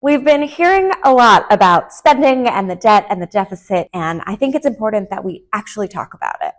We've been hearing a lot about spending and the debt and the deficit, and I think it's important that we actually talk about it.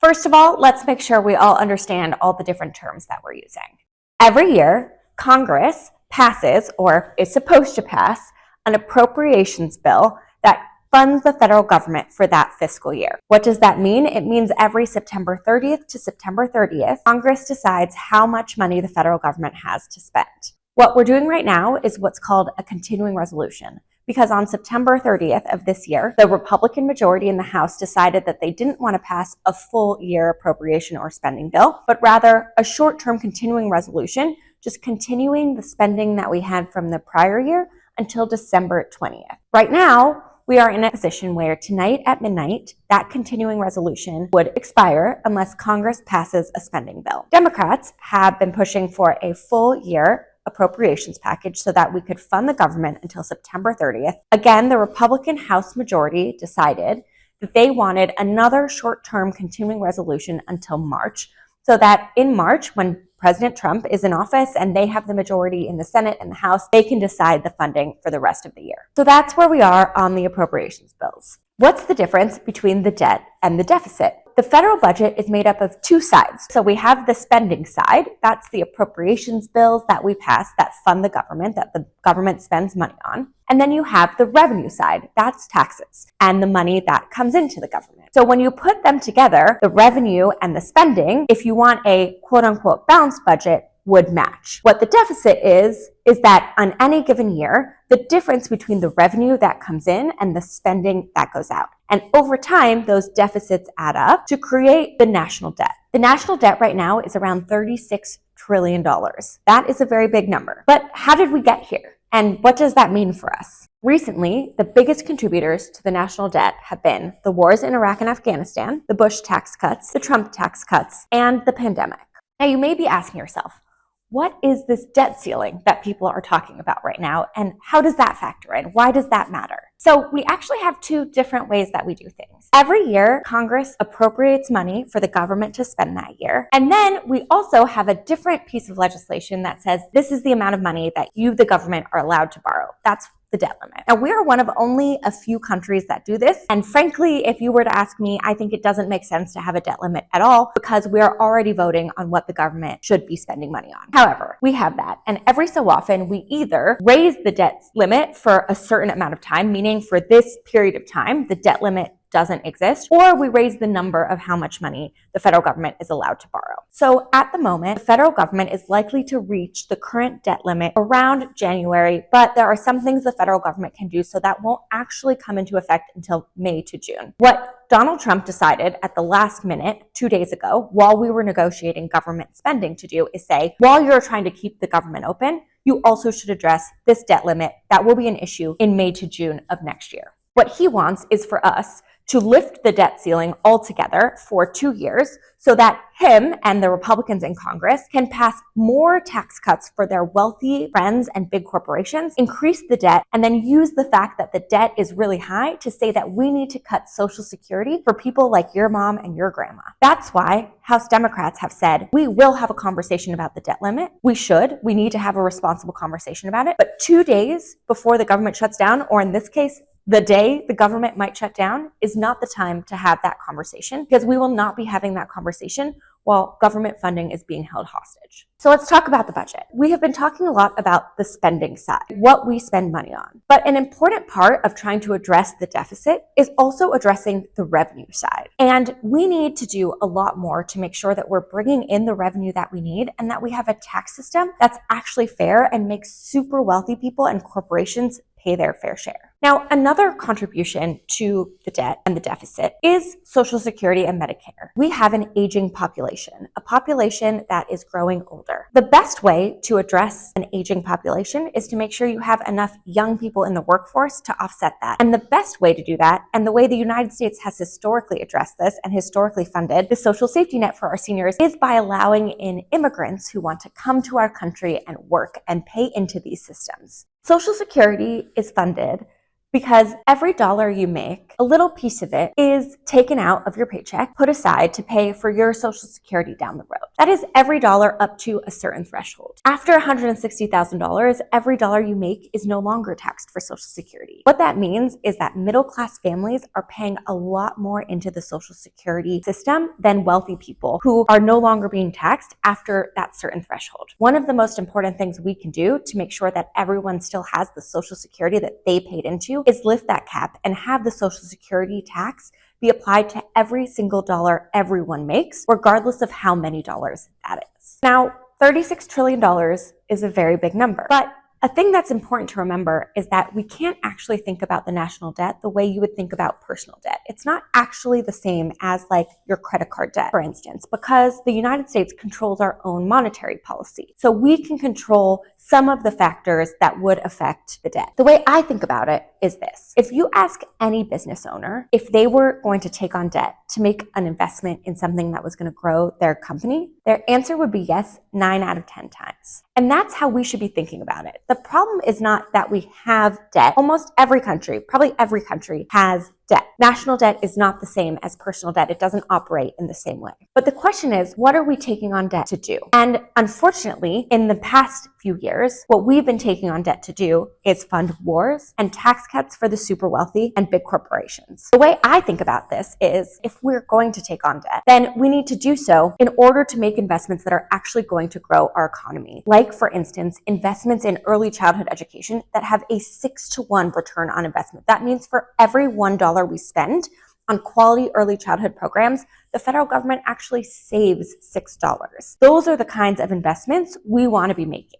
First of all, let's make sure we all understand all the different terms that we're using. Every year, Congress passes, or is supposed to pass, an appropriations bill that funds the federal government for that fiscal year. What does that mean? It means every September 30th to September 30th, Congress decides how much money the federal government has to spend. What we're doing right now is what's called a continuing resolution, because on September 30th of this year, the Republican majority in the House decided that they didn't want to pass a full year appropriation or spending bill, but rather a short-term continuing resolution, just continuing the spending that we had from the prior year until December 20th. Right now, we are in a position where tonight at midnight, that continuing resolution would expire unless Congress passes a spending bill. Democrats have been pushing for a full year appropriations package so that we could fund the government until September 30th. Again, the Republican House majority decided that they wanted another short-term continuing resolution until March, so that in March, when President Trump is in office and they have the majority in the Senate and the House, they can decide the funding for the rest of the year. So that's where we are on the appropriations bills. What's the difference between the debt and the deficit? The federal budget is made up of two sides. So we have the spending side, that's the appropriations bills that we pass that fund the government, that the government spends money on. And then you have the revenue side, that's taxes and the money that comes into the government. So when you put them together, the revenue and the spending, if you want a quote unquote balanced budget, would match. What the deficit is that on any given year, the difference between the revenue that comes in and the spending that goes out. And over time, those deficits add up to create the national debt. The national debt right now is around $36 trillion. That is a very big number. But how did we get here? And what does that mean for us? Recently, the biggest contributors to the national debt have been the wars in Iraq and Afghanistan, the Bush tax cuts, the Trump tax cuts, and the pandemic. Now, you may be asking yourself, what is this debt ceiling that people are talking about right now, and how does that factor in? Why does that matter? So we actually have two different ways that we do things. Every year, Congress appropriates money for the government to spend that year. And then we also have a different piece of legislation that says this is the amount of money that you, the government, are allowed to borrow. That's the debt limit. Now, we are one of only a few countries that do this. And frankly, if you were to ask me, I think it doesn't make sense to have a debt limit at all because we are already voting on what the government should be spending money on. However, we have that. And every so often, we either raise the debt limit for a certain amount of time, meaning for this period of time, the debt limit doesn't exist, or we raise the number of how much money the federal government is allowed to borrow. So at the moment, the federal government is likely to reach the current debt limit around January, but there are some things the federal government can do so that won't actually come into effect until May to June. What Donald Trump decided at the last minute, 2 days ago, while we were negotiating government spending to do is say, while you're trying to keep the government open, you also should address this debt limit that will be an issue in May to June of next year. What he wants is for us to lift the debt ceiling altogether for 2 years so that him and the Republicans in Congress can pass more tax cuts for their wealthy friends and big corporations, increase the debt, and then use the fact that the debt is really high to say that we need to cut Social Security for people like your mom and your grandma. That's why House Democrats have said, we will have a conversation about the debt limit. We need to have a responsible conversation about it. But 2 days before the government shuts down, or in this case, the day the government might shut down, is not the time to have that conversation because we will not be having that conversation while government funding is being held hostage. So let's talk about the budget. We have been talking a lot about the spending side, what we spend money on. But an important part of trying to address the deficit is also addressing the revenue side. And we need to do a lot more to make sure that we're bringing in the revenue that we need and that we have a tax system that's actually fair and makes super wealthy people and corporations pay their fair share. Now, another contribution to the debt and the deficit is Social Security and Medicare. We have an aging population, a population that is growing older. The best way to address an aging population is to make sure you have enough young people in the workforce to offset that. And the best way to do that, and the way the United States has historically addressed this and historically funded the social safety net for our seniors, is by allowing in immigrants who want to come to our country and work and pay into these systems. Social Security is funded Because every dollar you make, a little piece of it is taken out of your paycheck, put aside to pay for your Social Security down the road. That is every dollar up to a certain threshold. After $160,000, every dollar you make is no longer taxed for Social Security. What that means is that middle-class families are paying a lot more into the Social Security system than wealthy people who are no longer being taxed after that certain threshold. One of the most important things we can do to make sure that everyone still has the Social Security that they paid into is lift that cap and have the Social Security tax be applied to every single dollar everyone makes, regardless of how many dollars that is. Now, $36 trillion is a very big number, but a thing that's important to remember is that we can't actually think about the national debt the way you would think about personal debt. It's not actually the same as like your credit card debt, for instance, because the United States controls our own monetary policy. So we can control some of the factors that would affect the debt. The way I think about it is this. If you ask any business owner if they were going to take on debt to make an investment in something that was going to grow their company, their answer would be yes 9 out of 10 times. And that's how we should be thinking about it. The problem is not that we have debt. Almost every country, probably every country, has debt. National debt is not the same as personal debt. It doesn't operate in the same way. But the question is, what are we taking on debt to do? And unfortunately, in the past few years, what we've been taking on debt to do is fund wars and tax cuts for the super wealthy and big corporations. The way I think about this is if we're going to take on debt, then we need to do so in order to make investments that are actually going to grow our economy. Like, for instance, investments in early childhood education that have a 6-to-1 return on investment. That means for every $1 we spend on quality early childhood programs, the federal government actually saves $6. Those are the kinds of investments we want to be making.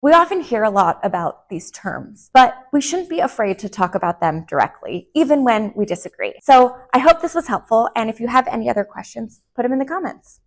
We often hear a lot about these terms, but we shouldn't be afraid to talk about them directly, even when we disagree. So I hope this was helpful, and if you have any other questions, put them in the comments.